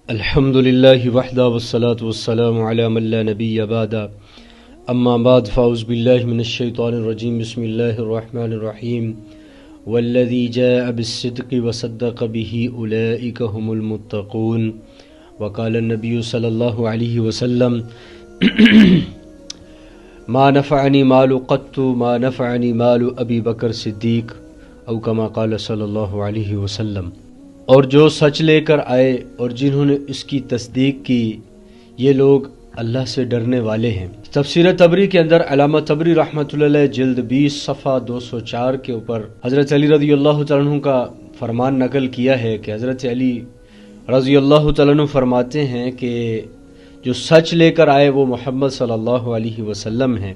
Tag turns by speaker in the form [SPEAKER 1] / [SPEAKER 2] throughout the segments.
[SPEAKER 1] الحمد لله وحده والصلاة والسلام على من لا نبي بعد اما بعد فاعوذ بالله من الشيطان الرجيم بسم الله الرحمن الرحيم والذي جاء بالصدق وصدق به أولئك هم المتقون وقال النبي صلى الله عليه وسلم ما نفعني مال قط ما نفعني مال ابی بکر صدیق او کما قال صلی اللہ علیہ وسلم۔ اور جو سچ لے کر آئے اور جنہوں نے اس کی تصدیق کی یہ لوگ اللہ سے ڈرنے والے ہیں۔ تفسیر طبری کے اندر علامہ طبری رحمۃ اللہ علیہ جلد 20 صفحہ 204 کے اوپر حضرت علی رضی اللہ تعالیٰ عنہ کا فرمان نقل کیا ہے کہ حضرت علی رضی اللہ تعالیٰ عنہ فرماتے ہیں کہ جو سچ لے کر آئے وہ محمد صلی اللہ علیہ وسلم ہیں،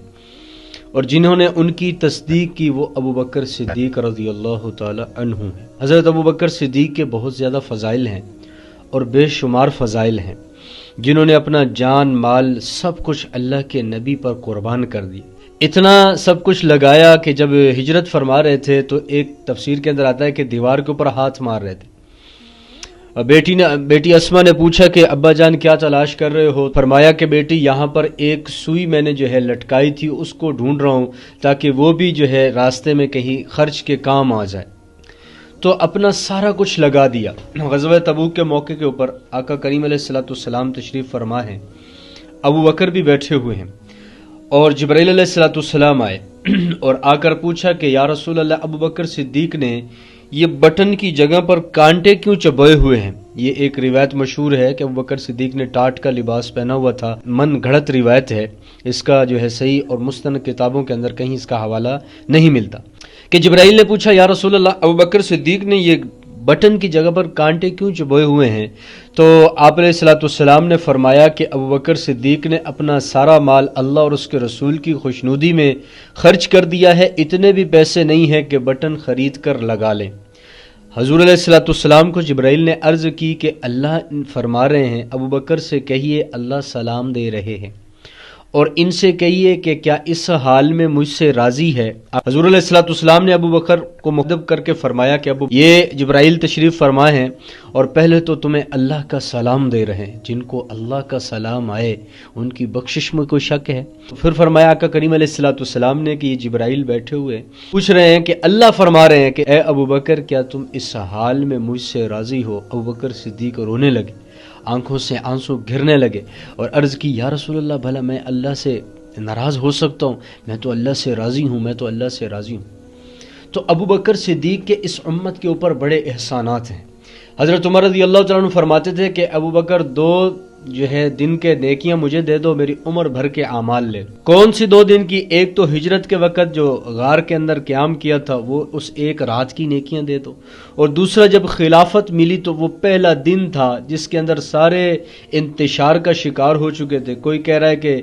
[SPEAKER 1] اور جنہوں نے ان کی تصدیق کی وہ ابو بکر صدیق رضی اللہ تعالی عنہ ہیں۔ حضرت ابو بکر صدیق کے بہت زیادہ فضائل ہیں اور بے شمار فضائل ہیں، جنہوں نے اپنا جان مال سب کچھ اللہ کے نبی پر قربان کر دی۔ اتنا سب کچھ لگایا کہ جب ہجرت فرما رہے تھے تو ایک تفسیر کے اندر آتا ہے کہ دیوار کے اوپر ہاتھ مار رہے تھے۔ بیٹی اسما نے پوچھا کہ ابا جان کیا تلاش کر رہے ہو؟ فرمایا کہ بیٹی یہاں پر ایک سوئی میں نے جو ہے لٹکائی تھی اس کو ڈھونڈ رہا ہوں تاکہ وہ بھی جو ہے راستے میں کہیں خرچ کے کام آ جائے۔ تو اپنا سارا کچھ لگا دیا۔ غزوہ تبوک کے موقع کے اوپر آقا کریم علیہ الصلوۃ والسلام تشریف فرما ہے، ابو بکر بھی بیٹھے ہوئے ہیں، اور جبرائیل علیہ الصلوۃ والسلام آئے اور آ کر پوچھا کہ یا رسول اللہ ابو بکر صدیق نے یہ بٹن کی جگہ پر کانٹے کیوں چبھائے ہوئے ہیں؟ یہ ایک روایت مشہور ہے کہ ابو بکر صدیق نے ٹاٹ کا لباس پہنا ہوا تھا، من گھڑت روایت ہے، اس کا جو ہے صحیح اور مستند کتابوں کے اندر کہیں اس کا حوالہ نہیں ملتا، کہ جبرائیل نے پوچھا یا رسول اللہ ابو بکر صدیق نے یہ بٹن کی جگہ پر کانٹے کیوں چبھائے ہوئے ہیں؟ تو آپ علیہ الصلوۃ والسلام نے فرمایا کہ ابو بکر صدیق نے اپنا سارا مال اللہ اور اس کے رسول کی خوشنودی میں خرچ کر دیا ہے، اتنے بھی پیسے نہیں ہیں کہ بٹن خرید کر لگا لیں۔ حضور علیہ الصلوۃ والسلام کو جبرائیل نے عرض کی کہ اللہ فرما رہے ہیں ابو بکر سے کہیے اللہ سلام دے رہے ہیں، اور ان سے کہیے کہ کیا اس حال میں مجھ سے راضی ہے؟ حضور علیہ الصلوۃ والسلام نے ابو بکر کو مخاطب کر کے فرمایا کہ ابو یہ جبرائیل تشریف فرما ہیں اور پہلے تو تمہیں اللہ کا سلام دے رہے ہیں، جن کو اللہ کا سلام آئے ان کی بخشش میں کوئی شک ہے؟ پھر فرمایا آقا کریم علیہ الصلوۃ والسلام نے کہ یہ جبرائیل بیٹھے ہوئے پوچھ رہے ہیں کہ اللہ فرما رہے ہیں کہ اے ابو بکر کیا تم اس حال میں مجھ سے راضی ہو؟ ابو بکر صدیق رونے لگے، آنکھوں سے آنسو گرنے لگے اور عرض کی یا رسول اللہ بھلا میں اللہ سے ناراض ہو سکتا ہوں؟ میں تو اللہ سے راضی ہوں، میں تو اللہ سے راضی ہوں۔ تو ابو بکر صدیق کے اس امت کے اوپر بڑے احسانات ہیں۔ حضرت عمر رضی اللہ تعالیٰ عنہ فرماتے تھے کہ ابو بکر دو جو ہے دن کے نیکیاں مجھے دے دو، میری عمر بھر کے اعمال لے۔ کون سی دو دن کی؟ ایک تو ہجرت کے وقت جو غار کے اندر قیام کیا تھا وہ اس ایک رات کی نیکیاں دے دو، اور دوسرا جب خلافت ملی تو وہ پہلا دن تھا جس کے اندر سارے انتشار کا شکار ہو چکے تھے، کوئی کہہ رہا ہے کہ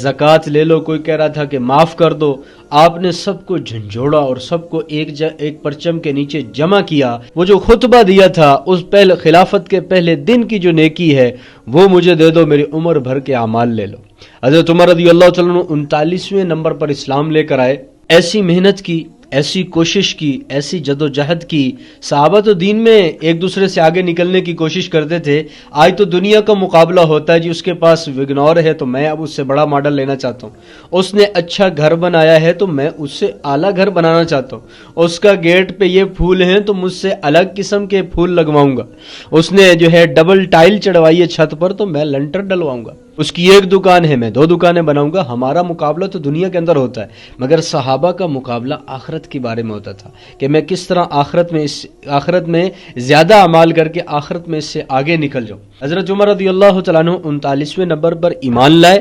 [SPEAKER 1] زکوٰۃ لے لو، کوئی کہہ رہا تھا کہ معاف کر دو۔ آپ نے سب کو جھنجھوڑا اور سب کو ایک پرچم کے نیچے جمع کیا۔ وہ جو خطبہ دیا تھا اس پہلے خلافت کے پہلے دن کی جو نیکی ہے وہ مجھے دے دو، میری عمر بھر کے اعمال لے لو۔ حضرت عمر رضی اللہ تعالیٰ عنہ 39ویں نمبر پر اسلام لے کر آئے، ایسی محنت کی، ایسی کوشش کی، ایسی جد و جہد کی۔ صحابہ تو دین میں ایک دوسرے سے آگے نکلنے کی کوشش کرتے تھے، آج تو دنیا کا مقابلہ ہوتا ہے جی اس کے پاس وگنور ہے تو میں اب اس سے بڑا ماڈل لینا چاہتا ہوں، اس نے اچھا گھر بنایا ہے تو میں اس سے اعلیٰ گھر بنانا چاہتا ہوں، اس کا گیٹ پہ یہ پھول ہیں تو مجھ سے الگ قسم کے پھول لگواؤں گا، اس نے جو ہے ڈبل ٹائل چڑھوائی ہے چھت پر تو میں لنٹر ڈلواؤں گا، اس کی ایک دکان ہے میں 2 دکانیں بناؤں گا۔ ہمارا مقابلہ تو دنیا کے اندر ہوتا ہے، مگر صحابہ کا مقابلہ آخرت کے بارے میں ہوتا تھا کہ میں کس طرح آخرت میں زیادہ اعمال کر کے آخرت میں اس سے آگے نکل جاؤں۔ حضرت عمر رضی اللہ تعالیٰ عنہ 39ویں نمبر پر ایمان لائے،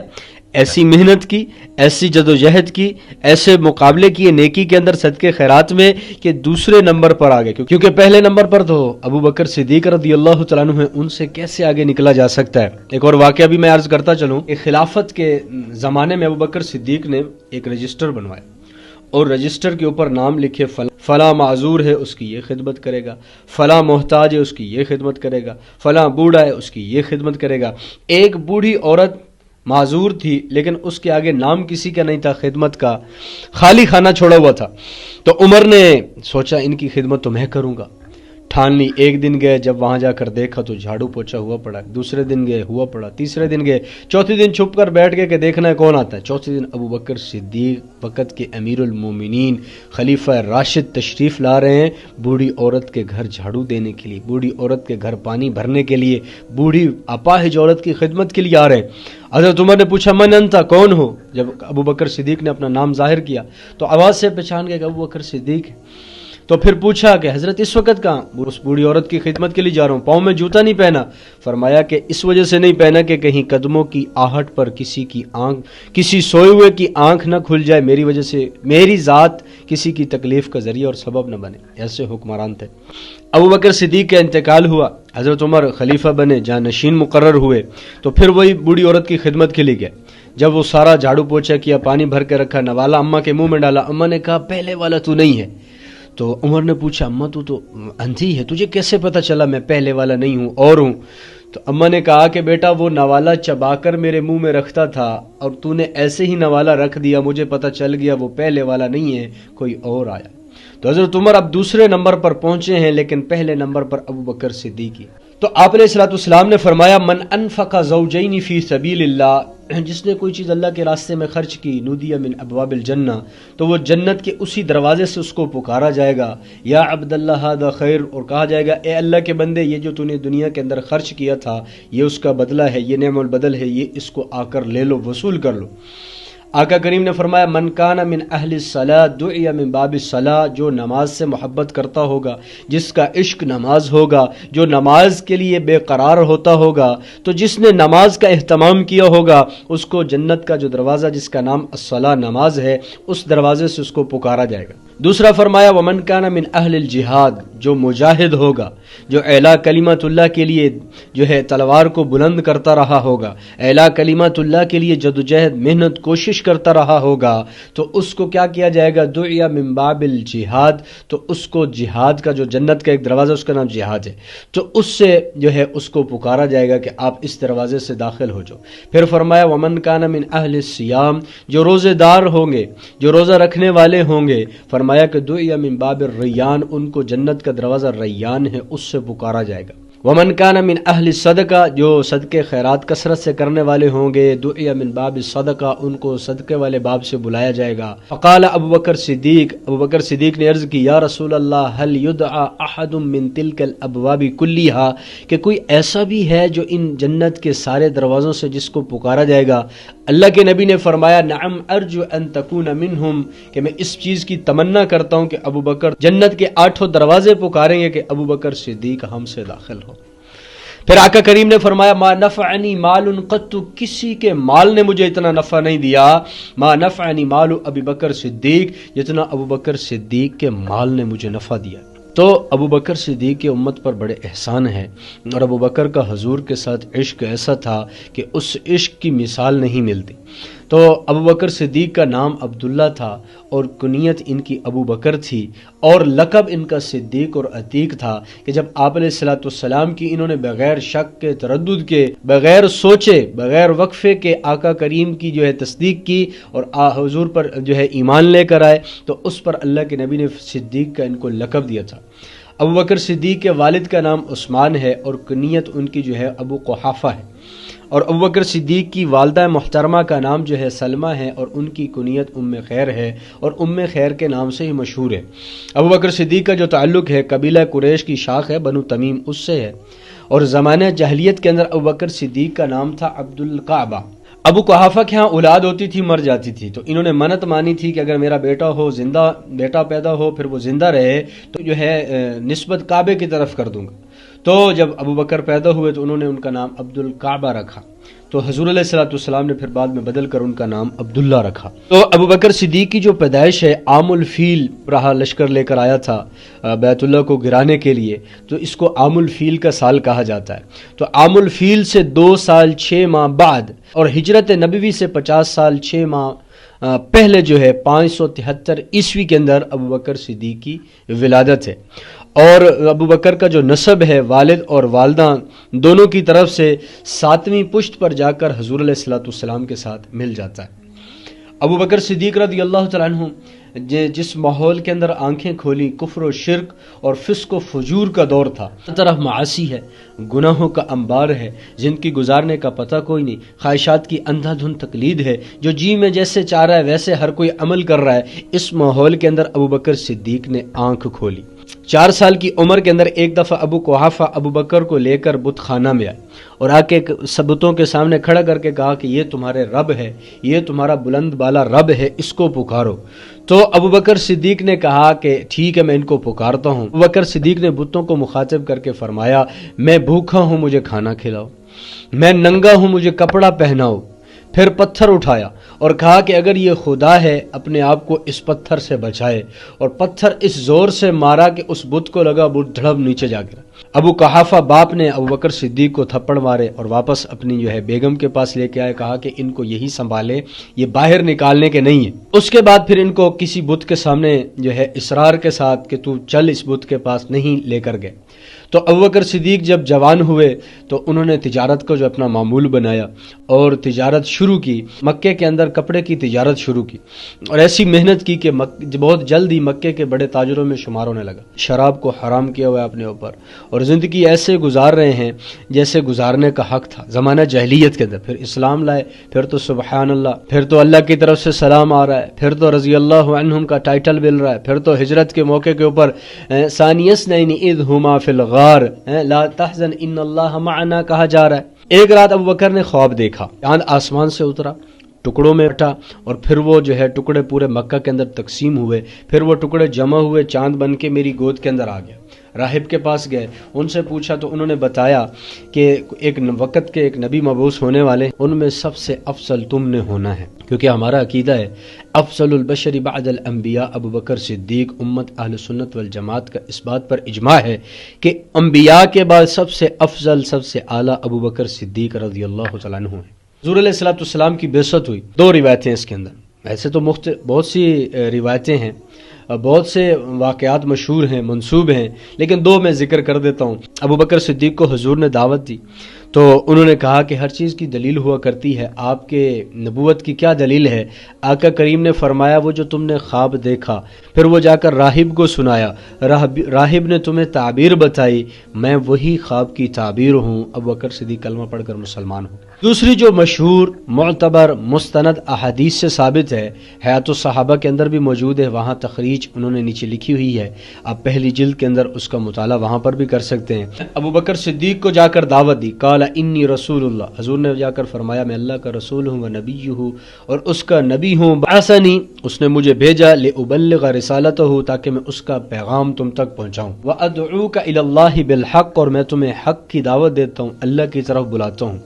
[SPEAKER 1] ایسی محنت کی، ایسی جد و جہد کی، ایسے مقابلے کیے نیکی کے اندر صدقے خیرات میں کہ دوسرے نمبر پر آ گئے، کیونکہ پہلے نمبر پر تو ابو بکر صدیق رضی اللہ تعالیٰ عنہ ہیں، ان سے کیسے آگے نکلا جا سکتا ہے۔ ایک اور واقعہ بھی میں عرض کرتا چلوں کہ خلافت کے زمانے میں ابو بکر صدیق نے ایک رجسٹر بنوایا اور رجسٹر کے اوپر نام لکھے فلاں معذور ہے اس کی یہ خدمت کرے گا، فلاں محتاج ہے اس کی یہ خدمت کرے گا، فلاں بوڑھا ہے اس کی یہ خدمت کرے گا۔ ایک بوڑھی عورت معذور تھی لیکن اس کے آگے نام کسی کا نہیں تھا خدمت کا، خالی خانہ چھوڑا ہوا تھا، تو عمر نے سوچا ان کی خدمت تو میں کروں گا۔ ٹھان لی. ایک دن گئے, جب وہاں جا کر دیکھا تو جھاڑو پوچھا ہوا پڑا. دوسرے دن گئے, ہوا پڑا. تیسرے دن گئے, چوتھے دن چھپ کر بیٹھ گئے کہ دیکھنا ہے کون آتا ہے. چوتھے دن ابو بکر صدیق وقت کے امیر المومنین خلیفہ راشد تشریف لا رہے ہیں بوڑھی عورت کے گھر جھاڑو دینے کے لیے, بوڑھی عورت کے گھر پانی بھرنے کے لیے, بوڑھی اپاہج عورت کی خدمت کے لیے آ رہے ہیں. حضرت عمر نے پوچھا من انتا, کون ہو؟ جب ابو بکر صدیق نے اپنا نام ظاہر کیا تو آواز سے پہچان گئے کہ ابو بکر صدیق ہے. تو پھر پوچھا کہ حضرت اس وقت کہاں؟ اس بوڑھی عورت کی خدمت کے لیے جا رہا ہوں, پاؤں میں جوتا نہیں پہنا. فرمایا کہ اس وجہ سے نہیں پہنا کہ کہیں قدموں کی آہٹ پر کسی سوئے ہوئے کی آنکھ نہ کھل جائے, میری وجہ سے میری ذات کسی کی تکلیف کا ذریعہ اور سبب نہ بنے. ایسے حکمران تھے. ابو بکر صدیق کا انتقال ہوا, حضرت عمر خلیفہ بنے, جانشین مقرر ہوئے. تو پھر وہی بوڑھی عورت کی خدمت کے لیے گئے. جب وہ سارا جھاڑو پوچھا کیا, پانی بھر کے رکھا, نوالا اماں کے منہ میں ڈالا. اماں نے کہا پہلے والا تو نہیں ہے. تو عمر نے پوچھا اماں تو اندھی ہے, تجھے کیسے پتا چلا میں پہلے والا نہیں ہوں اور ہوں؟ تو اماں نے کہا کہ بیٹا وہ نوالا چبا کر میرے منہ میں رکھتا تھا اور تو نے ایسے ہی نوالا رکھ دیا, مجھے پتا چل گیا وہ پہلے والا نہیں ہے, کوئی اور آیا. تو حضرت عمر اب دوسرے نمبر پر پہنچے ہیں, لیکن پہلے نمبر پر ابو بکر صدیق. تو آپ علیہ الصلوۃ والسلام نے فرمایا من انفق زوجین فی سبیل اللہ, جس نے کوئی چیز اللہ کے راستے میں خرچ کی, نودی من ابواب الجنہ, تو وہ جنت کے اسی دروازے سے اس کو پکارا جائے گا, یا عبد اللہ ھذا خیر, اور کہا جائے گا اے اللہ کے بندے یہ جو تو نے دنیا کے اندر خرچ کیا تھا یہ اس کا بدلہ ہے, یہ نعم البدل ہے, یہ اس کو آ کر لے لو, وصول کر لو. آقا کریم نے فرمایا من کان من اہل الصلاۃ دعی من باب الصلاۃ, جو نماز سے محبت کرتا ہوگا, جس کا عشق نماز ہوگا, جو نماز کے لیے بے قرار ہوتا ہوگا, تو جس نے نماز کا اہتمام کیا ہوگا اس کو جنت کا جو دروازہ جس کا نام الصلاۃ نماز ہے اس دروازے سے اس کو پکارا جائے گا. دوسرا فرمایا ومن کان من اہل الجہاد, جو مجاہد ہوگا, جو اعلیٰ کلمت اللہ کے لیے جو ہے تلوار کو بلند کرتا رہا ہوگا, اعلیٰ کلمت اللہ کے لیے جدوجہد محنت کوشش کرتا رہا ہوگا, تو اس کو کیا کیا جائے گا دعیا من باب الجہاد, تو اس کو جہاد کا جو جنت کا ایک دروازہ اس کا نام جہاد ہے, تو اس سے جو ہے اس کو پکارا جائے گا کہ آپ اس دروازے سے داخل ہو جاؤ. پھر فرمایا ومن کان من اہل الصیام, جو روزے دار ہوں گے, جو روزہ رکھنے والے ہوں گے, فرمایا کہ دعیا من باب الریان, ان کو جنت کا دروازہ ریان ہے اس سے پکارا جائے گا. ومن کان من اہل صدقہ, جو صدقے خیرات کثرت سے کرنے والے ہوں گے, دعیا من باب الصدقہ, ان کو صدقے والے باب سے بلایا جائے گا. فقال ابو بکر صدیق, ابو بکر صدیق نے عرض کی یا رسول اللہ هل يدعى احد من تلك الابواب كلها, کہ کوئی ایسا بھی ہے جو ان جنت کے سارے دروازوں سے جس کو پکارا جائے گا؟ اللہ کے نبی نے فرمایا نعم ارجو ان تکون منہم, کہ میں اس چیز کی تمنا کرتا ہوں کہ ابو بکر جنت کے 8 دروازے پکاریں گے کہ ابو بکر صدیق ہم سے داخل ہو. پھر آقا کریم نے فرمایا ما نفعنی مال قط, کسی کے مال نے مجھے اتنا نفع نہیں دیا, ما نفعنی مال ابی بکر صدیق, جتنا ابو بکر صدیق کے مال نے مجھے نفع دیا. تو ابو بکر صدیق کی امت پر بڑے احسان ہے, اور ابو بکر کا حضور کے ساتھ عشق ایسا تھا کہ اس عشق کی مثال نہیں ملتی. تو ابو بکر صدیق کا نام عبداللہ تھا اور کنیت ان کی ابو بکر تھی, اور لقب ان کا صدیق اور عتیق تھا, کہ جب آپ علیہ الصلوۃ والسلام کی انہوں نے بغیر شک کے, تردد کے, بغیر سوچے, بغیر وقفے کے آقا کریم کی جو ہے تصدیق کی اور حضور پر جو ہے ایمان لے کر آئے, تو اس پر اللہ کے نبی نے صدیق کا ان کو لقب دیا تھا. ابو بکر صدیق کے والد کا نام عثمان ہے اور کنیت ان کی جو ہے ابو قحافہ ہے, اور ابو بکر صدیق کی والدہ محترمہ کا نام جو ہے سلمہ ہے, اور ان کی کنیت ام خیر ہے, اور ام خیر کے نام سے ہی مشہور ہے. ابو بکر صدیق کا جو تعلق ہے قبیلہ قریش کی شاخ ہے بنو تمیم, اس سے ہے, اور زمانہ جاہلیت کے اندر ابو بکر صدیق کا نام تھا عبد القعبہ. ابو قحافہ کے ہاں اولاد ہوتی تھی مر جاتی تھی, تو انہوں نے منت مانی تھی کہ اگر میرا بیٹا ہو, زندہ بیٹا پیدا ہو, پھر وہ زندہ رہے تو جو ہے نسبت کعبے کی طرف کر دوں گا. تو جب ابو بکر پیدا ہوئے تو انہوں نے ان کا نام عبد القعبہ رکھا, تو حضور علیہ الصلوۃ والسلام نے پھر بعد میں بدل کر ان کا نام عبداللہ رکھا. تو ابو بکر صدیق کی جو پیدائش ہے عام الفیل رہا, لشکر لے کر آیا تھا بیت اللہ کو گرانے کے لیے, تو اس کو عام الفیل کا سال کہا جاتا ہے. تو عام الفیل سے 2 سال 6 ماہ بعد, اور ہجرت نبوی سے 50 سال 6 ماہ پہلے جو ہے 573 عیسوی کے اندر ابو بکر صدیق کی ولادت ہے. اور ابو بکر کا جو نسب ہے والد اور والدہ دونوں کی طرف سے 7ویں پشت پر جا کر حضور علیہ الصلوۃ والسلام کے ساتھ مل جاتا ہے. ابو بکر صدیق رضی اللہ تعالیٰ عنہ جس ماحول کے اندر آنکھیں کھولی کفر و شرک اور فسق و فجور کا دور تھا، ہر طرف معاصی ہے، گناہوں کا انبار ہے، زندگی گزارنے کا پتہ کوئی نہیں، خواہشات کی اندھا دھند تقلید ہے، جو جی میں جیسے چاہ رہا ہے ویسے ہر کوئی عمل کر رہا ہے۔ اس ماحول کے اندر ابو بکر صدیق نے آنکھ کھولی۔ 4 سال کی عمر کے اندر ایک دفعہ ابو قحافہ ابو بکر کو لے کر بت خانہ میں آئے اور آ کے بتوں کے سامنے کھڑا کر کے کہا کہ یہ تمہارے رب ہے، یہ تمہارا بلند بالا رب ہے، اس کو پکارو۔ تو ابو بکر صدیق نے کہا کہ ٹھیک ہے میں ان کو پکارتا ہوں۔ ابو بکر صدیق نے بتوں کو مخاطب کر کے فرمایا، میں بھوکا ہوں مجھے کھانا کھلاؤ، میں ننگا ہوں مجھے کپڑا پہناؤ۔ پھر پتھر اٹھایا اور کہا کہ اگر یہ خدا ہے اپنے آپ کو اس پتھر سے بچائے، اور پتھر اس زور سے مارا کہ اس بت کو لگا بت دھڑم نیچے جا گرا۔ ابو قحافہ باپ نے ابو بکر صدیق کو تھپڑ مارے اور واپس اپنی بیگم کے پاس لے کے آئے، کہا کہ ان کو یہی سنبھالے، یہ باہر نکالنے کے نہیں ہیں۔ اس کے بعد پھر ان کو کسی بت کے سامنے اصرار کے ساتھ کہ تو چل اس بت کے پاس نہیں لے کر گئے۔ تو ابو بکر صدیق جب جوان ہوئے تو انہوں نے تجارت کو اپنا معمول بنایا اور تجارت شروع کی، مکے کے اندر کپڑے کی تجارت شروع کی، اور ایسی محنت کی کہ بہت جلد ہی مکے کے بڑے تاجروں میں شمار ہونے لگا۔ شراب کو حرام کیا ہوا ہے اپنے اوپر، اور زندگی ایسے گزار رہے ہیں جیسے گزارنے کا حق تھا زمانہ جاہلیت کے اندر۔ پھر اسلام لائے، پھر تو سبحان اللہ، پھر تو اللہ کی طرف سے سلام آ رہا ہے، پھر تو رضی اللہ عنہم کا ٹائٹل مل رہا ہے، پھر تو ہجرت کے موقع کے اوپر ثانی اثنین اذ ہما فی الغار لا تحزن ان اللہ معنا کہا جا رہا ہے۔ ایک رات ابو بکر نے خواب دیکھا، چاند آسمان سے اترا، ٹکڑوں میں بٹا، اور پھر وہ ٹکڑے پورے مکہ کے اندر تقسیم ہوئے، پھر وہ ٹکڑے جمع ہوئے، چاند بن کے میری گود کے اندر آ گیا۔ راہب کے پاس گئے، ان سے پوچھا تو انہوں نے بتایا کہ ایک وقت کے ایک نبی مبعوث ہونے والے، ان میں سب سے افضل تم نے ہونا ہے، کیونکہ ہمارا عقیدہ ہے افضل البشر بعد الانبیاء ابو بکر صدیق۔ امت اہل سنت والجماعت کا اس بات پر اجماع ہے کہ انبیاء کے بعد سب سے افضل، سب سے اعلیٰ ابو بکر صدیق رضی اللہ تعالیٰ عنہ ہیں۔ حضور علیہ الصلوۃ والسلام کی بعثت ہوئی، 2 روایتیں اس کے اندر، ایسے تو بہت سی روایتیں ہیں، بہت سے واقعات مشہور ہیں، منسوب ہیں، لیکن 2 میں ذکر کر دیتا ہوں۔ ابو بکر صدیق کو حضور نے دعوت دی تو انہوں نے کہا کہ ہر چیز کی دلیل ہوا کرتی ہے، آپ کے نبوت کی کیا دلیل ہے؟ آقا کریم نے فرمایا وہ جو تم نے خواب دیکھا، پھر وہ جا کر راہب کو سنایا، راہب نے تمہیں تعبیر بتائی، میں وہی خواب کی تعبیر ہوں۔ ابو بکر صدیق کلمہ پڑھ کر مسلمان ہو۔ دوسری جو مشہور معتبر مستند احادیث سے ثابت ہے، حیات الصحابہ کے اندر بھی موجود ہے، وہاں تخریج انہوں نے نیچے لکھی ہوئی ہے، آپ پہلی جلد کے اندر اس کا مطالعہ وہاں پر بھی کر سکتے ہیں۔ ابو بکر صدیق کو جا کر دعوت دی، قال انی رسول اللہ، حضور نے جا کر فرمایا میں اللہ کا رسول ہوں، و نبی ہوں، اور اس کا نبی ہوں، بعثنی، اس نے مجھے بھیجا، لأبلغ رسالتہ، تاکہ میں اس کا پیغام تم تک پہنچاؤں، وادعوک الی اللہ بالحق، اور میں تمہیں حق کی دعوت دیتا ہوں، اللہ کی طرف بلاتا ہوں۔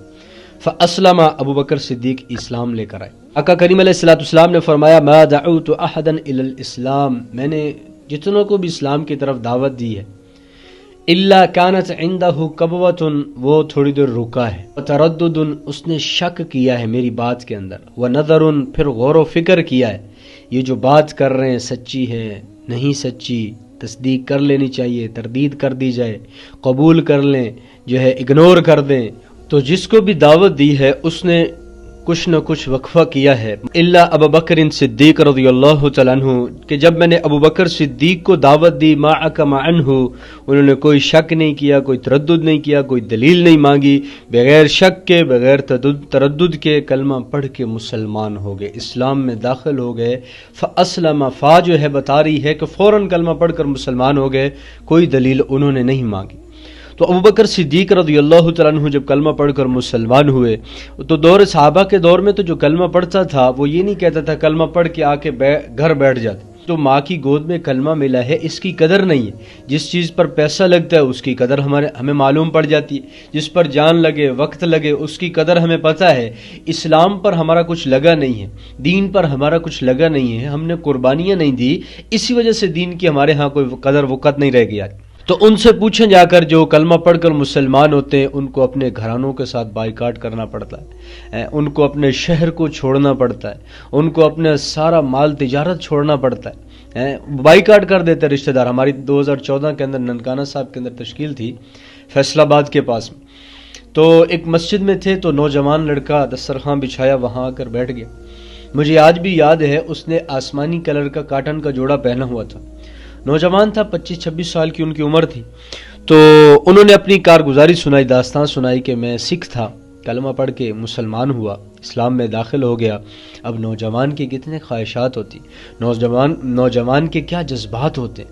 [SPEAKER 1] فاسلم، ابو بکر صدیق اسلام لے کر آئے۔ آقا کریم علیہ الصلوۃ والسلام نے فرمایا ما دعوت احدا الی الاسلام، میں نے جتنوں کو بھی اسلام کی طرف دعوت دی ہے، الا کانت عنده قبوۃ، وہ تھوڑی دیر رکا ہے، وتردد، اس نے شک کیا ہے میری بات کے اندر، ونظر، پھر غور و فکر کیا ہے، یہ جو بات کر رہے ہیں سچی ہے نہیں سچی، تصدیق کر لینی چاہیے، تردید کر دی جائے، قبول کر لیں، اگنور کر دیں۔ تو جس کو بھی دعوت دی ہے اس نے کچھ نہ کچھ وقفہ کیا ہے، الا ابو بکر صدیق رضی اللہ تعالیٰ عنہ، کہ جب میں نے ابو بکر صدیق کو دعوت دی، ما عکم عنہ، انہوں نے کوئی شک نہیں کیا، کوئی تردد نہیں کیا، کوئی دلیل نہیں مانگی، بغیر شک کے، بغیر تردد کے کلمہ پڑھ کے مسلمان ہو گئے، اسلام میں داخل ہو گئے۔ فاسلم، فا بتا رہی ہے کہ فوراً کلمہ پڑھ کر مسلمان ہو گئے، کوئی دلیل انہوں نے نہیں مانگی۔ تو ابو بکر صدیق رضی اللہ تعالیٰ عنہ جب کلمہ پڑھ کر مسلمان ہوئے تو دور صحابہ کے دور میں تو جو کلمہ پڑھتا تھا وہ یہ نہیں کہتا تھا کلمہ پڑھ کے آ کے گھر بیٹھ جاتے، تو ماں کی گود میں کلمہ ملا ہے اس کی قدر نہیں ہے، جس چیز پر پیسہ لگتا ہے اس کی قدر ہمیں معلوم پڑ جاتی ہے، جس پر جان لگے، وقت لگے، اس کی قدر ہمیں پتہ ہے۔ اسلام پر ہمارا کچھ لگا نہیں ہے، دین پر ہمارا کچھ لگا نہیں ہے، ہم نے قربانیاں نہیں دی، اسی وجہ سے دین کی ہمارے ہاں کوئی قدر وقت نہیں رہ گیا۔ تو ان سے پوچھیں جا کر جو کلمہ پڑھ کر مسلمان ہوتے ہیں، ان کو اپنے گھرانوں کے ساتھ بائیکاٹ کرنا پڑتا ہے، ان کو اپنے شہر کو چھوڑنا پڑتا ہے، ان کو اپنے سارا مال تجارت چھوڑنا پڑتا ہے، بائیکاٹ کر دیتے رشتہ دار۔ ہماری 2014 کے اندر ننکانہ صاحب کے اندر تشکیل تھی فیصل آباد کے پاس میں، تو ایک مسجد میں تھے، تو نوجوان لڑکا دسترخوان بچھایا، وہاں آ کر بیٹھ گیا، مجھے آج بھی یاد ہے اس نے آسمانی کلر کا کاٹن کا جوڑا پہنا ہوا تھا، نوجوان تھا، 25-26 سال کی ان کی عمر تھی. تو انہوں نے اپنی کارگزاری سنائی، داستان سنائی کہ میں سکھ تھا، کلمہ پڑھ کے مسلمان ہوا، اسلام میں داخل ہو گیا. اب نوجوان کی کتنے خواہشات ہوتی، نوجوان کے کیا جذبات ہوتے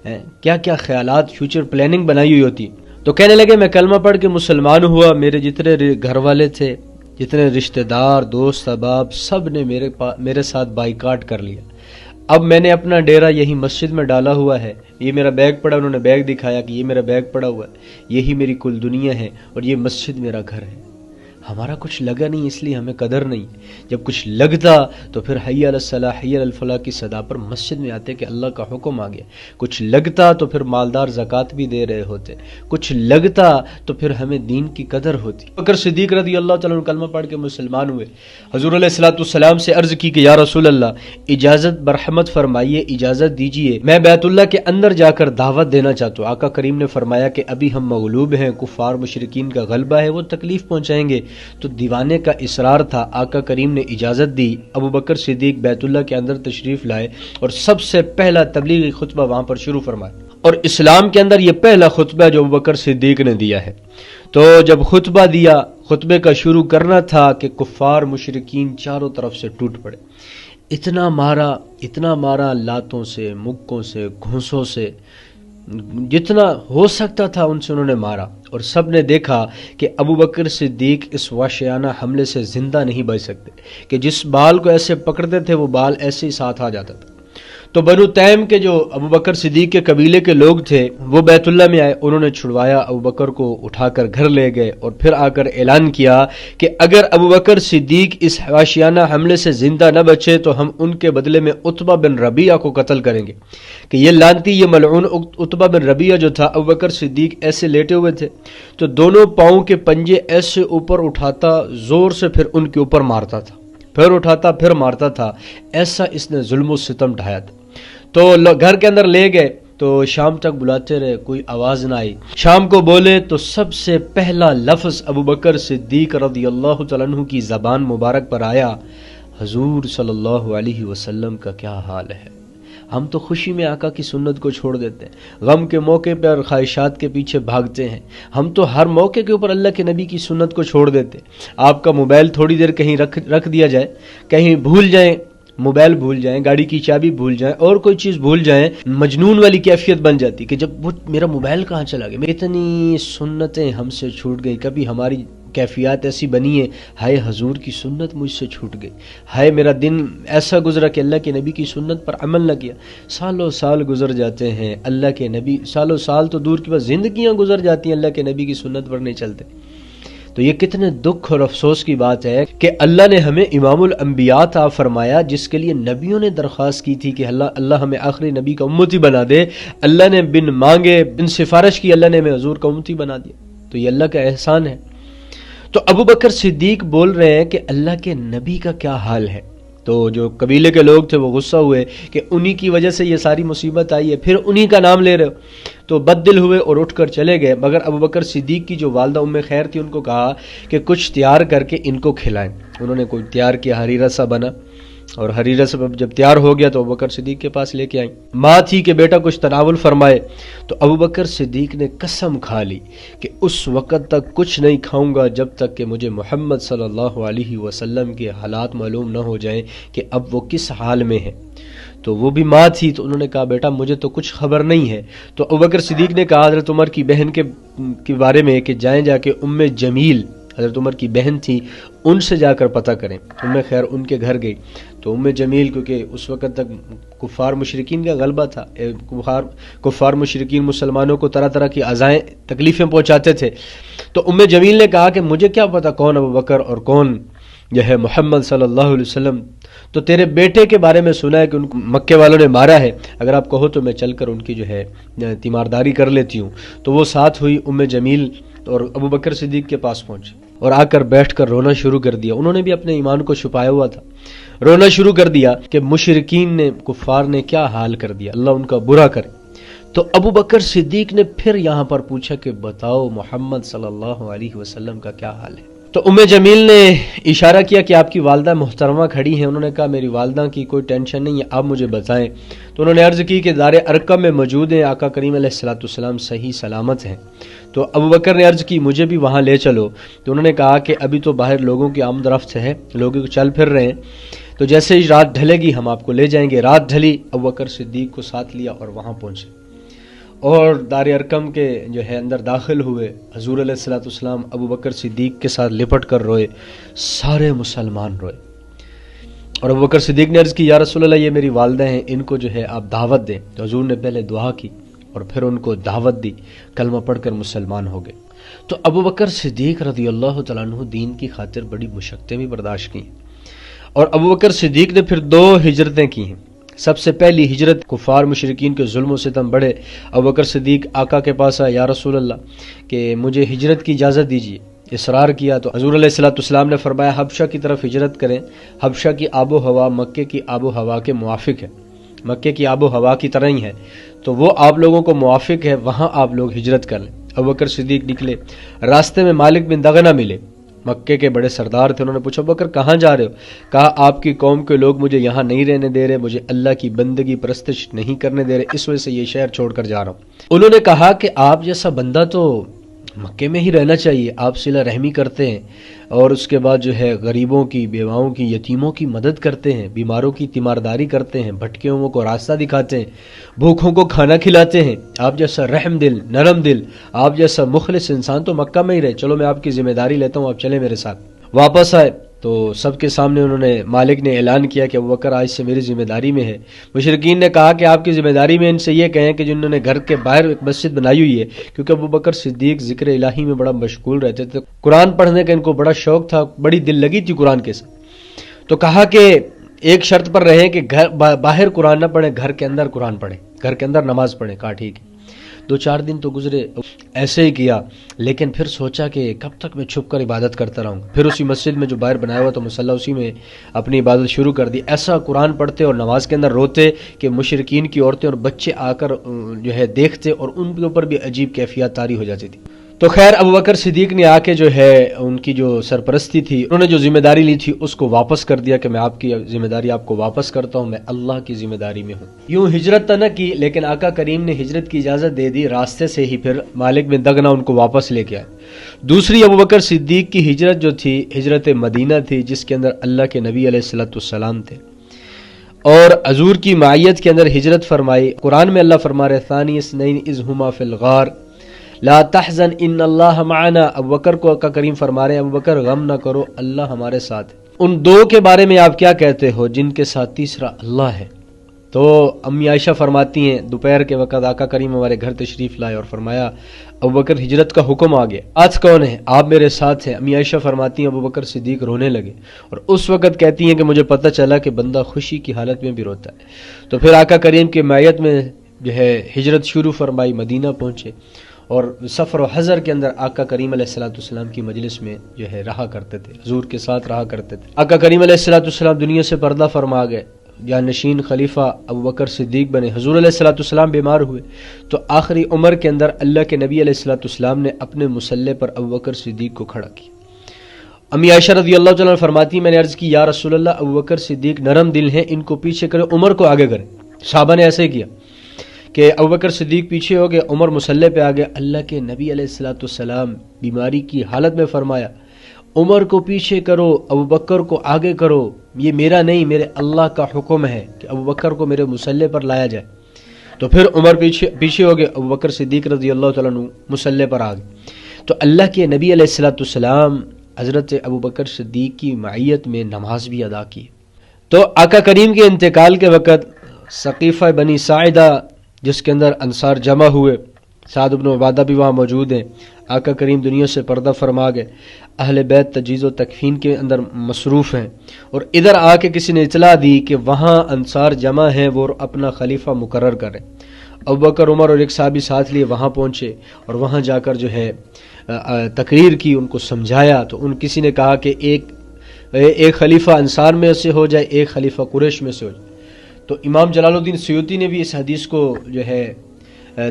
[SPEAKER 1] ہیں، کیا کیا خیالات، فیوچر پلاننگ بنائی ہوئی ہوتی. تو کہنے لگے میں کلمہ پڑھ کے مسلمان ہوا، میرے جتنے گھر والے تھے، جتنے رشتہ دار، دوست احباب، سب نے میرے ساتھ بائیکاٹ کر لیا. اب میں نے اپنا ڈیرا یہی مسجد میں ڈالا ہوا ہے، یہ میرا بیگ پڑا، انہوں نے بیگ دکھایا کہ یہ میرا بیگ پڑا ہوا ہے، یہی میری کل دنیا ہے اور یہ مسجد میرا گھر ہے. ہمارا کچھ لگا نہیں اس لیے ہمیں قدر نہیں. جب کچھ لگتا تو پھر حی علی الصلاح حی علی الفلاح کی صدا پر مسجد میں آتے کہ اللہ کا حکم آ گیا. کچھ لگتا تو پھر مالدار زکوٰۃ بھی دے رہے ہوتے، کچھ لگتا تو پھر ہمیں دین کی قدر ہوتی. بکر صدیق رضی اللہ تعالیٰ عنہ کلمہ پڑھ کے مسلمان ہوئے. حضور علیہ الصلوۃ والسلام سے عرض کی کہ یا رسول اللہ اجازت برحمت فرمائیے، اجازت دیجیے، میں بیت اللہ کے اندر جا کر دعوت دینا چاہتا ہوں. آقا کریم نے فرمایا کہ ابھی ہم مغلوب ہیں، کفار مشرکین کا غلبہ ہے، وہ تکلیف پہنچائیں گے. تو دیوانے کا اصرار تھا، آقا کریم نے اجازت دی. ابو بکر صدیق بیت اللہ کے اندر تشریف لائے اور سب سے پہلا تبلیغی خطبہ وہاں پر شروع فرمایا، اور اسلام کے اندر یہ پہلا خطبہ جو ابو بکر صدیق نے دیا ہے. تو جب خطبہ دیا، خطبے کا شروع کرنا تھا کہ کفار مشرکین چاروں طرف سے ٹوٹ پڑے. اتنا مارا لاتوں سے، مکوں سے، گھونسوں سے، جتنا ہو سکتا تھا ان سے انہوں نے مارا. اور سب نے دیکھا کہ ابو بکر صدیق اس وحشیانہ حملے سے زندہ نہیں بچ سکتے، کہ جس بال کو ایسے پکڑتے تھے وہ بال ایسے ہی ساتھ آ جاتا تھا. تو بنو تیم کے جو ابو بکر صدیق کے قبیلے کے لوگ تھے وہ بیت اللہ میں آئے، انہوں نے چھڑوایا، ابو بکر کو اٹھا کر گھر لے گئے اور پھر آ کر اعلان کیا کہ اگر ابو بکر صدیق اس وحشیانہ حملے سے زندہ نہ بچے تو ہم ان کے بدلے میں عتبہ بن ربیعہ کو قتل کریں گے. کہ یہ لعنتی، یہ ملعون عتبہ بن ربیعہ جو تھا، ابو بکر صدیق ایسے لیٹے ہوئے تھے تو دونوں پاؤں کے پنجے ایسے اوپر اٹھاتا، زور سے پھر ان کے اوپر مارتا تھا، پھر اٹھاتا پھر مارتا تھا. ایسا اس نے ظلم و ستم ڈھایا تھا. تو گھر کے اندر لے گئے تو شام تک بلاتے رہے، کوئی آواز نہ آئی. شام کو بولے تو سب سے پہلا لفظ ابو بکر صدیق رضی اللہ تعالیٰ عنہ کی زبان مبارک پر آیا، حضور صلی اللہ علیہ وسلم کا کیا حال ہے. ہم تو خوشی میں آقا کی سنت کو چھوڑ دیتے ہیں، غم کے موقع پہ اور خواہشات کے پیچھے بھاگتے ہیں. ہم تو ہر موقع کے اوپر اللہ کے نبی کی سنت کو چھوڑ دیتے ہیں. آپ کا موبائل تھوڑی دیر کہیں رکھ دیا جائے، کہیں بھول جائیں، موبائل بھول جائیں، گاڑی کی چابی بھول جائیں، اور کوئی چیز بھول جائیں، مجنون والی کیفیت بن جاتی کہ جب وہ میرا موبائل کہاں چلا گیا. اتنی سنتیں ہم سے چھوٹ گئی. کبھی ہماری کیفیات ایسی بنی ہے، ہائے حضور کی سنت مجھ سے چھوٹ گئی، ہائے میرا دن ایسا گزرا کہ اللہ کے نبی کی سنت پر عمل نہ کیا. سالوں سال گزر جاتے ہیں، اللہ کے نبی، سالوں سال تو دور کی بات، زندگیاں گزر جاتی ہیں، اللہ کے نبی کی سنت پر نہیں چلتے. تو یہ کتنے دکھ اور افسوس کی بات ہے کہ اللہ نے ہمیں امام الانبیاء عطا فرمایا، جس کے لیے نبیوں نے درخواست کی تھی کہ اللہ ہمیں آخری نبی کا امتی بنا دے. اللہ نے بن مانگے، بن سفارش کی، اللہ نے ہمیں حضور کا امتی بنا دیا. تو یہ اللہ کا احسان ہے. تو ابو بکر صدیق بول رہے ہیں کہ اللہ کے نبی کا کیا حال ہے. تو جو قبیلے کے لوگ تھے وہ غصہ ہوئے کہ انہی کی وجہ سے یہ ساری مصیبت آئی ہے، پھر انہی کا نام لے رہے ہو. تو بد دل ہوئے اور اٹھ کر چلے گئے. مگر ابو بکر صدیق کی جو والدہ ام خیر تھی، ان کو کہا کہ کچھ تیار کر کے ان کو کھلائیں. انہوں نے کوئی تیار کیا، حریرہ سا بنا، اور حریرہ سا جب تیار ہو گیا تو ابو بکر صدیق کے پاس لے کے آئیں. ماں تھی کہ بیٹا کچھ تناول فرمائے. تو ابو بکر صدیق نے قسم کھا لی کہ اس وقت تک کچھ نہیں کھاؤں گا جب تک کہ مجھے محمد صلی اللہ علیہ وسلم کے حالات معلوم نہ ہو جائیں کہ اب وہ کس حال میں ہیں. تو وہ بھی ماں تھی تو انہوں نے کہا بیٹا مجھے تو کچھ خبر نہیں ہے. تو ابو بکر صدیق نے کہا حضرت عمر کی بہن کے بارے میں کہ جائیں جا کے ام جمیل، حضرت عمر کی بہن تھی، ان سے جا کر پتہ کریں. ام خیر ان کے گھر گئی تو ام جمیل، کیونکہ اس وقت تک کفار مشرکین کا غلبہ تھا، کفار مشرکین مسلمانوں کو طرح طرح کی اذائیں تکلیفیں پہنچاتے تھے. تو ام جمیل نے کہا کہ مجھے کیا پتا کون ابو بکر اور کون جو ہے محمد صلی اللہ علیہ وسلم، تو تیرے بیٹے کے بارے میں سنا ہے کہ ان کو مکے والوں نے مارا ہے، اگر آپ کہو تو میں چل کر ان کی جو ہے تیمارداری کر لیتی ہوں. تو وہ ساتھ ہوئی، ام جمیل اور ابو بکر صدیق کے پاس پہنچے اور آ کر بیٹھ کر رونا شروع کر دیا. انہوں نے بھی اپنے ایمان کو چھپایا ہوا تھا، رونا شروع کر دیا کہ مشرکین نے، کفار نے کیا حال کر دیا، اللہ ان کا برا کرے. تو ابو بکر صدیق نے پھر یہاں پر پوچھا کہ بتاؤ محمد صلی اللہ علیہ وسلم کا کیا حال ہے. تو ام جمیل نے اشارہ کیا کہ آپ کی والدہ محترمہ کھڑی ہیں. انہوں نے کہا میری والدہ کی کوئی ٹینشن نہیں ہے، آپ مجھے بتائیں. تو انہوں نے عرض کی کہ دار ارقم میں موجود ہیں، آقا کریم علیہ الصلوۃ والسلام صحیح سلامت ہیں. تو ابو بکر نے عرض کی مجھے بھی وہاں لے چلو. تو انہوں نے کہا کہ ابھی تو باہر لوگوں کی آمد رفت ہے، لوگ چل پھر رہے ہیں، تو جیسے ہی رات ڈھلے گی ہم آپ کو لے جائیں گے. رات ڈھلی، ابو بکر صدیق کو ساتھ لیا اور وہاں پہنچے اور دار ارقم کے جو ہے اندر داخل ہوئے. حضور علیہ الصلوۃ والسلام ابو بکر صدیق کے ساتھ لپٹ کر روئے، سارے مسلمان روئے. اور ابو بکر صدیق نے عرض کی یا رسول اللہ یہ میری والدہ ہیں، ان کو جو ہے آپ دعوت دیں. تو حضور نے پہلے دعا کی اور پھر ان کو دعوت دی، کلمہ پڑھ کر مسلمان ہو گئے. تو ابو بکر صدیق رضی اللہ تعالیٰ عنہ دین کی خاطر بڑی مشقتیں بھی برداشت کی. اور ابو بکر صدیق نے پھر 2 ہجرتیں کی ہیں. سب سے پہلی ہجرت کفار مشرکین کے ظلم و ستم بڑھے. ابو بکر صدیق آقا کے پاس آیا، یا رسول اللہ کہ مجھے ہجرت کی اجازت دیجیے. اصرار کیا تو حضور علیہ الصلوۃ والسلام نے فرمایا حبشہ کی طرف ہجرت کریں. حبشہ کی آب و ہوا مکے کی آب و ہوا کے موافق ہے، مکے کی آب و ہوا کی طرح ہی ہے، تو وہ آپ لوگوں کو موافق ہے، وہاں آپ لوگ ہجرت کر لیں. ابو بکر صدیق نکلے. راستے میں مالک بن دغنہ ملے، مکے کے بڑے سردار تھے. انہوں نے پوچھا ابو بکر کہاں جا رہے ہو؟ کہا آپ کی قوم کے لوگ مجھے یہاں نہیں رہنے دے رہے، مجھے اللہ کی بندگی پرستش نہیں کرنے دے رہے، اس وجہ سے یہ شہر چھوڑ کر جا رہا ہوں. انہوں نے کہا کہ آپ جیسا بندہ تو مکے میں ہی رہنا چاہیے، آپ صلہ رحمی کرتے ہیں اور اس کے بعد جو ہے غریبوں کی، بیواؤں کی، یتیموں کی مدد کرتے ہیں، بیماروں کی تیمارداری کرتے ہیں، بھٹکیوں کو راستہ دکھاتے ہیں، بھوکھوں کو کھانا کھلاتے ہیں. آپ جیسا رحم دل، نرم دل، آپ جیسا مخلص انسان تو مکہ میں ہی رہے، چلو میں آپ کی ذمہ داری لیتا ہوں، آپ چلیں میرے ساتھ. واپس آئے تو سب کے سامنے انہوں نے، مالک نے اعلان کیا کہ ابوبکر آج سے میری ذمہ داری میں ہے. مشرکین نے کہا کہ آپ کی ذمہ داری میں ان سے یہ کہیں کہ جنہوں نے گھر کے باہر ایک مسجد بنائی ہوئی ہے، کیونکہ ابوبکر صدیق ذکر الہی میں بڑا مشغول رہتے تھے، قرآن پڑھنے کا ان کو بڑا شوق تھا، بڑی دل لگی تھی قرآن کے ساتھ. تو کہا کہ ایک شرط پر رہیں کہ گھر باہر قرآن نہ پڑھیں، گھر کے اندر قرآن پڑھیں، گھر کے اندر نماز پڑھیں. کہا ٹھیک ہے. 2-4 دن تو گزرے ایسے ہی کیا، لیکن پھر سوچا کہ کب تک میں چھپ کر عبادت کرتا رہوں. پھر اسی مسجد میں جو باہر بنایا ہوا تو مصلی، اسی میں اپنی عبادت شروع کر دی. ایسا قرآن پڑھتے اور نماز کے اندر روتے کہ مشرکین کی عورتیں اور بچے آ کر جو ہے دیکھتے اور ان کے اوپر بھی عجیب کیفیت طاری ہو جاتی تھی. تو خیر ابوبکر صدیق نے آ کے جو ہے ان کی جو سرپرستی تھی، انہوں نے جو ذمہ داری لی تھی اس کو واپس کر دیا کہ میں آپ کی ذمہ داری آپ کو واپس کرتا ہوں، میں اللہ کی ذمہ داری میں ہوں. یوں ہجرت تو نہ کی، لیکن آقا کریم نے ہجرت کی اجازت دے دی. راستے سے ہی پھر مالک بن دغنہ ان کو واپس لے کے آئے. دوسری ابوبکر صدیق کی ہجرت جو تھی، ہجرت مدینہ تھی، جس کے اندر اللہ کے نبی علیہ الصلوۃ والسلام تھے اور حضور کی معیت کے اندر ہجرت فرمائی. قرآن میں اللہ فرما رہے ثانی اثنین اذ ہما فی الغار لا تحزن ان اللہ معنا. ابوبکر کو آقا کریم فرما رہے ہیں ابوبکر غم نہ کرو، اللہ ہمارے ساتھ ہے. ان 2 کے بارے میں آپ کیا کہتے ہو جن کے ساتھ تیسرا اللہ ہے؟ تو امی عائشہ فرماتی ہیں دوپہر کے وقت آقا کریم ہمارے گھر تشریف لائے اور فرمایا ابوبکر ہجرت کا حکم آ گیا، آج کون ہے؟ آپ میرے ساتھ ہیں. امی عائشہ فرماتی ہیں ابوبکر صدیق رونے لگے اور اس وقت کہتی ہیں کہ مجھے پتہ چلا کہ بندہ خوشی کی حالت میں بھی روتا ہے. تو پھر آقا کریم کے معیت میں جو ہے ہجرت شروع فرمائی، مدینہ پہنچے اور سفر و حضر کے اندر آقا کریم علیہ الصلوۃ والسلام کی مجلس میں جو ہے رہا کرتے تھے، حضور کے ساتھ رہا کرتے تھے. آقا کریم علیہ الصلوۃ والسلام دنیا سے پردہ فرما گئے، جانشین خلیفہ ابوبکر صدیق بنے. حضور علیہ الصلوۃ والسلام بیمار ہوئے تو آخری عمر کے اندر اللہ کے نبی علیہ الصلوۃ والسلام نے اپنے مصلی پر ابوبکر صدیق کو کھڑا کیا. امی عائشہ رضی اللہ تعالیٰ فرماتی میں نے عرض کی یا رسول اللہ ابوبکر صدیق نرم دل ہیں، ان کو پیچھے کرے، عمر کو آگے کریں. صحابہ نے ایسے ہی کیا کہ ابوبکر صدیق پیچھے ہو گئے، عمر مصلی پہ آ گئے. اللہ کے نبی علیہ الصلوۃ والسلام بیماری کی حالت میں فرمایا عمر کو پیچھے کرو، ابوبکر کو آگے کرو، یہ میرا نہیں میرے اللہ کا حکم ہے کہ ابوبکر کو میرے مصلی پر لایا جائے. تو پھر عمر پیچھے ہو گئے، ابوبکر صدیق رضی اللہ تعالیٰ عنہ مصلی پر آ گئے. تو اللہ کے نبی علیہ الصلوۃ والسلام حضرت ابوبکر صدیق کی معیت میں نماز بھی ادا کی. تو آقا کریم کے انتقال کے وقت ثقیفہ بنی ساعدہ جس کے اندر انصار جمع ہوئے، سعد بن عبادہ بھی وہاں موجود ہیں. آقا کریم دنیا سے پردہ فرما گئے، اہل بیت تجہیز و تکفین کے اندر مصروف ہیں اور ادھر آ کے کسی نے اطلاع دی کہ وہاں انصار جمع ہیں، وہ اپنا خلیفہ مقرر کریں. ابوبکر عمر اور ایک صحابی ساتھ لیے وہاں پہنچے اور وہاں جا کر جو ہے تقریر کی، ان کو سمجھایا. تو ان کسی نے کہا کہ ایک خلیفہ انصار میں سے ہو جائے، ایک خلیفہ قریش میں سے ہو جائے. تو امام جلال الدین سیوطی نے بھی اس حدیث کو جو ہے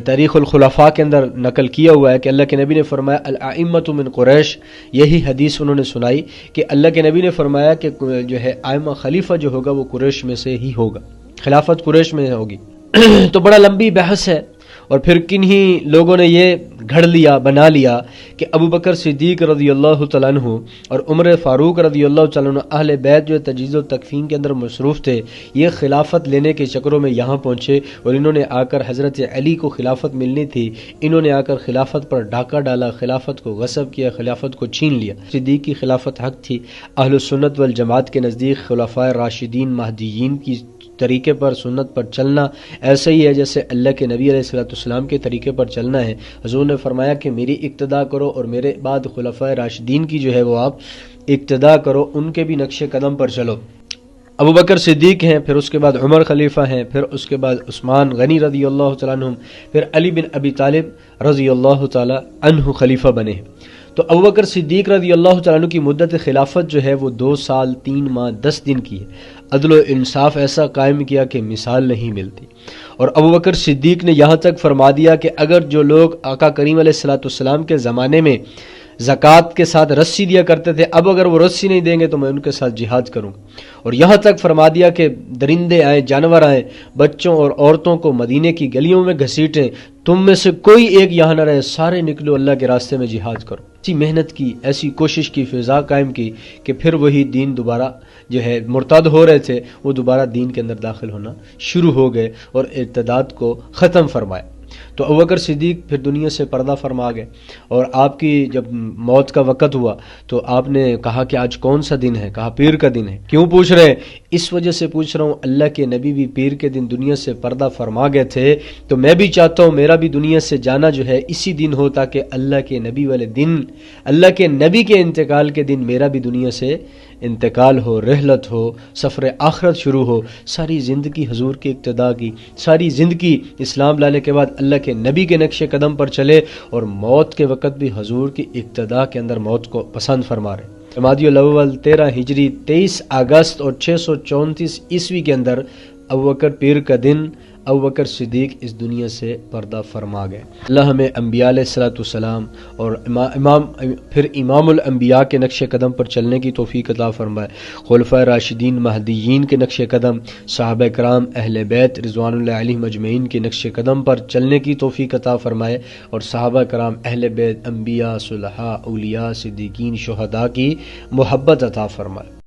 [SPEAKER 1] تاریخ الخلفاء کے اندر نقل کیا ہوا ہے کہ اللہ کے نبی نے فرمایا الائمۃ من قریش، یہی حدیث انہوں نے سنائی کہ اللہ کے نبی نے فرمایا کہ جو ہے ائمہ خلیفہ جو ہوگا وہ قریش میں سے ہی ہوگا، خلافت قریش میں ہوگی۔ تو بڑا لمبی بحث ہے، اور پھر کنہی لوگوں نے یہ گھڑ لیا، بنا لیا کہ ابو بکر صدیق رضی اللہ تعالیٰ عنہ اور عمر فاروق رضی اللہ تعالیٰ عنہ اہل بیت جو تجہیز و تکفین کے اندر مصروف تھے، یہ خلافت لینے کے چکروں میں یہاں پہنچے اور انہوں نے آ کر حضرت علی کو خلافت ملنی تھی، انہوں نے آ کر خلافت پر ڈاکہ ڈالا، خلافت کو غصب کیا، خلافت کو چھین لیا۔ صدیق کی خلافت حق تھی، اہل سنت والجماعت کے نزدیک خلفائے راشدین مہدیین کی طریقے پر، سنت پر چلنا ایسا ہی ہے جیسے اللہ کے نبی علیہ السلام کے طریقے پر چلنا ہے۔ حضور نے فرمایا کہ میری اقتداء کرو اور میرے بعد خلفائے راشدین کی جو ہے وہ آپ اقتداء کرو، ان کے بھی نقش قدم پر چلو۔ ابو بکر صدیق ہیں، پھر اس کے بعد عمر خلیفہ ہیں، پھر اس کے بعد عثمان غنی رضی اللہ تعالیٰ عنہ، پھر علی بن ابی طالب رضی اللہ تعالیٰ عنہ خلیفہ بنے ہیں۔ تو ابو بکر صدیق رضی اللہ تعالیٰ عنہ کی مدت خلافت جو ہے وہ 2 سال 3 ماہ 10 دن کی ہے۔ عدل و انصاف ایسا قائم کیا کہ مثال نہیں ملتی، اور ابو بکر صدیق نے یہاں تک فرما دیا کہ اگر جو لوگ آقا کریم علیہ السلام کے زمانے میں زکوٰۃ کے ساتھ رسی دیا کرتے تھے، اب اگر وہ رسی نہیں دیں گے تو میں ان کے ساتھ جہاد کروں، اور یہاں تک فرما دیا کہ درندے آئیں، جانور آئیں، بچوں اور عورتوں کو مدینے کی گلیوں میں گھسیٹیں، تم میں سے کوئی ایک یہاں نہ رہے، سارے نکلو اللہ کے راستے میں جہاد کرو۔ ایسی محنت کی، ایسی کوشش کی، فضا قائم کی کہ پھر وہی دین دوبارہ جو ہے مرتد ہو رہے تھے وہ دوبارہ دین کے اندر داخل ہونا شروع ہو گئے اور ارتداد کو ختم فرمایا۔ تو ابوبکر صدیق پھر دنیا سے پردہ فرما گئے، اور آپ کی جب موت کا وقت ہوا تو آپ نے کہا کہ آج کون سا دن ہے؟ کہا پیر کا دن ہے۔ کیوں پوچھ رہے ہیں؟ اس وجہ سے پوچھ رہا ہوں، اللہ کے نبی بھی پیر کے دن دنیا سے پردہ فرما گئے تھے، تو میں بھی چاہتا ہوں میرا بھی دنیا سے جانا جو ہے اسی دن ہو، تاکہ اللہ کے نبی والے دن، اللہ کے نبی کے انتقال کے دن میرا بھی دنیا سے انتقال ہو، رحلت ہو، سفر آخرت شروع ہو۔ ساری زندگی حضور کی اقتداء کی، ساری زندگی اسلام لانے کے بعد اللہ کے نبی کے نقش قدم پر چلے، اور موت کے وقت بھی حضور کی اقتداء کے اندر موت کو پسند فرما رہے۔ جمادی الاول 13 ہجری 23 اگست اور 634 عیسوی کے اندر ابوبکر پیر کا دن ابوبکر صدیق اس دنیا سے پردہ فرما گئے۔ اللہ ہمیں انبیاء علیہ السلام اور امام الانبیاء کے نقش قدم پر چلنے کی توفیق عطا فرمائے، خلفائے راشدین مہدیین کے نقش قدم، صحابہ کرام اہل بیت رضوان اللہ علیہم اجمعین کے نقش قدم پر چلنے کی توفیق عطا فرمائے، اور صحابہ کرام اہل بیت، انبیاء، صلحاء، اولیاء، صدیقین، شہداء کی محبت عطا فرمائے۔